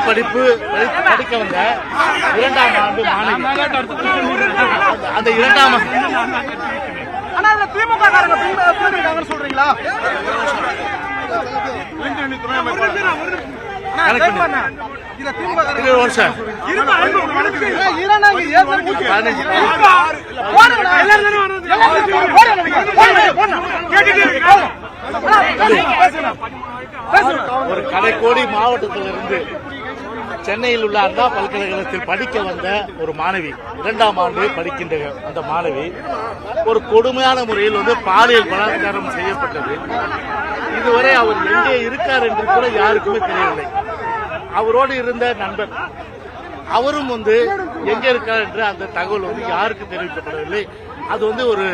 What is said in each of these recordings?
படிப்பு படிக்க வந்த 2ஆம் ஆண்டு மாணவி. அந்த 2ஆம் சொல்றீங்களா? ஒரு கடைக்கோடி மாவட்டத்திலிருந்து சென்னையில் உள்ள அண்ணா பல்கலைக்கழகத்தில் படிக்க வந்த ஒரு மாணவி, 2ஆம் ஆண்டு படிக்கின்ற அந்த மாணவி ஒரு கொடுமையான முறையில் பாலியல் பலாத்காரம் செய்யப்பட்டது. இதுவரை அவர் எங்கே இருக்கார் என்று கூட யாருக்குமே தெரியவில்லை. அவரோடு இருந்த நண்பர் அவரும் எங்க இருக்கார் என்று அந்த தகவல் யாருக்கு தெரிவிக்கப்படவில்லை. அது ஒரு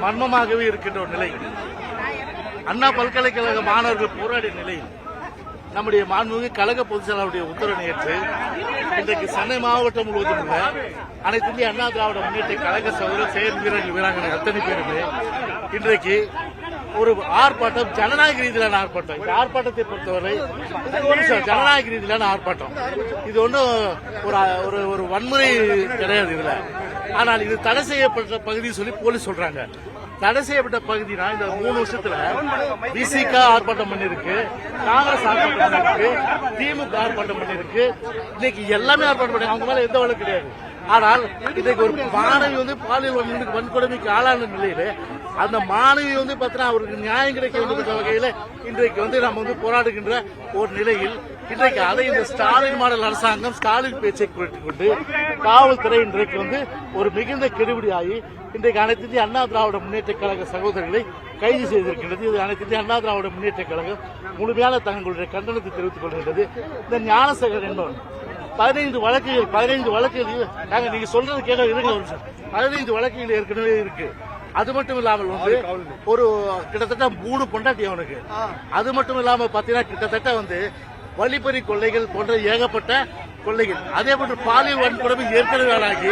மர்மமாகவே இருக்கின்ற ஒரு நிலை. அண்ணா பல்கலைக்கழக மாணவர்கள் போராடிய நிலையில் நம்முடைய மாண்புமிகு கழக பொதுச் செயலாளருடைய உத்தரவை ஏற்று இன்றைக்கு சென்னை மாவட்டம் முழுவதும் உள்ள அனைத்து இந்திய அண்ணா திராவிட முன்னேற்ற கழக சகோதரர் செயல் வீரர்கள் வீராங்கனை அத்தனை பேருமே இன்றைக்கு ஒரு ஆர்ப்பாட்டம், ஜனநாயக ரீதியிலான ஆர்ப்பாட்டம். இந்த ஆர்ப்பாட்டத்தை பொறுத்தவரை ஜனநாயக ரீதியிலான ஆர்ப்பாட்டம். இது ஒரு வன்முறை கிடையாது இதுல. ஆனால் இது தடை செய்யப்பட்ட பகுதி சொல்லி போலீஸ் சொல்றாங்க. தடை செய்யப்பட்ட பகுதினா இந்த 3 வருஷத்துல விசிக ஆர்ப்பாட்டம் பண்ணிருக்கு, காங்கிரஸ் ஆர்ப்பாட்டம் பண்ணிருக்கு, திமுக ஆர்ப்பாட்டம் பண்ணிருக்கு. இன்னைக்கு எல்லாமே ஆர்ப்பாட்டம் பண்ணி அவங்க மேல எந்த வழக்கு கிடையாது. ஆனால் இன்றைக்கு ஒரு மாணவி பாலியல் வன்கொடுமைக்கு ஆளான நிலையில அந்த மாணவி பார்த்தீங்கன்னா அவருக்கு நியாயம் கிடைக்க வேண்டிய வகையில இன்றைக்கு நம்ம போராடுகின்ற ஒரு நிலையில் இன்றைக்கு அதை இந்த ஸ்டாலின் மாடல் அரசாங்கம் ஸ்டாலின் பேச்சை கேட்டுக்கொண்டு காவல்துறை இன்றைக்கு ஒரு மிகுந்த கெடுபிடியாகி இன்றைக்கு அனைத்து இந்திய அண்ணா திராவிட முன்னேற்ற கழக சகோதரர்களை கைது செய்திருக்கின்றது. இது அனைத்து இந்திய அண்ணா திராவிட முன்னேற்ற கழகம் முழுமையான தங்களுடைய கண்டனத்தை தெரிவித்துக் கொள்கின்றது. இந்த ஞானசேகர் என்பவர் 15 வழக்குகள் நீங்க சொல்றது கேட்க இருங்க. 15 வழக்குகள் ஏற்கனவே இருக்கு. அது மட்டும் இல்லாமல் ஒரு கிட்டத்தட்ட 3 பொண்டாட்டி அவனுக்கு. அது மட்டும் இல்லாம பாத்தீங்கன்னா கிட்டத்தட்ட வழிப்பறி கொள்ளைகள் போன்ற ஏகப்பட்ட கொள்ளைகள். அதே போன்று பாலியல் வன்கொடுமை ஏற்கனவே ஆளாகி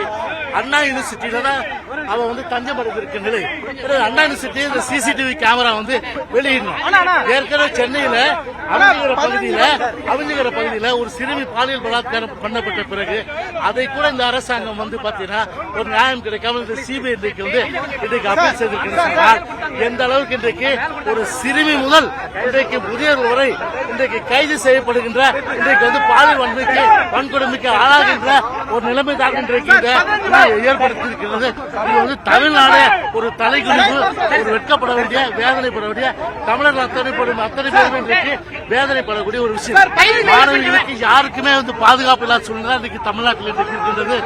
அண்ணா யூனிவர்சிட்டியில தான் அவன் தஞ்சம் அடைந்திருக்க நிலை. அண்ணா யூனிவர்சிட்டி இந்த சிசிடிவி கேமரா வெளியிடணும். ஏற்கனவே சென்னையில அவிஞ்சிகிற பகுதியில ஒரு சிறுமி பாலியல் பலாத்காரம் பண்ணப்பட்ட பிறகு அதை கூட இந்த அரசாங்கம் பாத்தீங்கன்னா ஒரு நியாயம் கிடைக்காம இந்த சிபிஐ இன்றைக்கு அப்பீல் செய்திருக்கிறார். எந்த அளவுக்கு இன்றைக்கு ஒரு சிறுமி முதல் இன்றைக்கு முதியோர் வரை இன்றைக்கு கைது செய்யப்படுகின்ற இன்றைக்கு பாலியல் வன்கொடுமைக்கு ஆளாகின்ற ஒரு நிலைமை தான் இன்றைக்கு ஏற்படுத்தியிருக்கிறது. இது தமிழ்நாடு ஒரு தலைகுனிவு, ஒரு வெட்கப்பட வேண்டிய, வேதனைப்பட வேண்டிய, தமிழர்கள் அத்தனை பேரும் இன்றைக்கு வேதனைப்படக்கூடிய ஒரு விஷயம். மாணவிகளுக்கு யாருக்குமே பாதுகாப்பு இல்லாத சூழ்நிலை இன்றைக்கு தமிழ்நாட்டில் இருக்கின்றது.